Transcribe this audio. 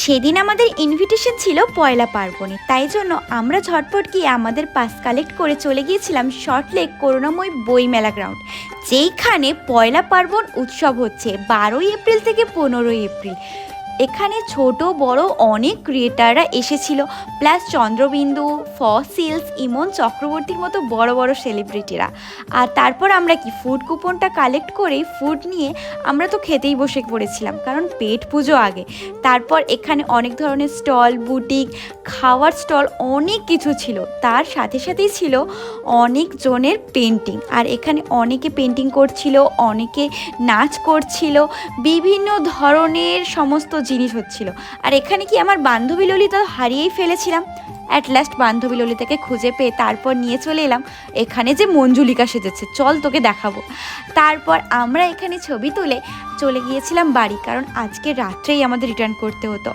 সেদিন আমাদের ইনভিটেশন ছিল পয়লা পার্বণে, তাই জন্য আমরা ঝটপট গিয়ে আমাদের পাস কালেক্ট করে চলে গিয়েছিলাম সল্টলেক করুণাময়ী বইমেলা গ্রাউন্ড, যেইখানে পয়লা পার্বণ উৎসব হচ্ছে 12 এপ্রিল থেকে 15 এপ্রিল। এখানে ছোট বড় অনেক ক্রিয়েটাররা এসেছিল, প্লাস চন্দ্রবিন্দু, ফসিলস, ইমন চক্রবর্তীর মতো বড় বড় সেলিব্রিটিরা। আর তারপর আমরা কি ফুড কুপনটা কালেক্ট করেই ফুড নিয়ে আমরা তো খেতেই বসে পড়েছিলাম, কারণ পেট পুজো আগে। তারপর এখানে অনেক ধরনের স্টল, বুটিক, খাওয়ার স্টল, অনেক কিছু ছিল। তার সাথে সাথেই ছিল অনেক জনের পেন্টিং, আর এখানে অনেকে পেন্টিং করছিল, অনেকে নাচ করছিল, বিভিন্ন ধরনের সমস্ত জিনিস হচ্ছিল। আর এখানে কি আমার বান্ধবী ললিতা হারিয়েই ফেলেছিলাম। অ্যাট লাস্ট বান্ধবী ললিতাকে খুঁজে পেয়ে তারপর নিয়ে চলে এলাম এখানে যে মঞ্জুলিকা সেজেছে, চল তোকে দেখাবো। তারপর আমরা এখানে ছবি তুলে চলে গিয়েছিলাম বাড়ি, কারণ আজকে রাত্রেই আমাদের রিটার্ন করতে হতো।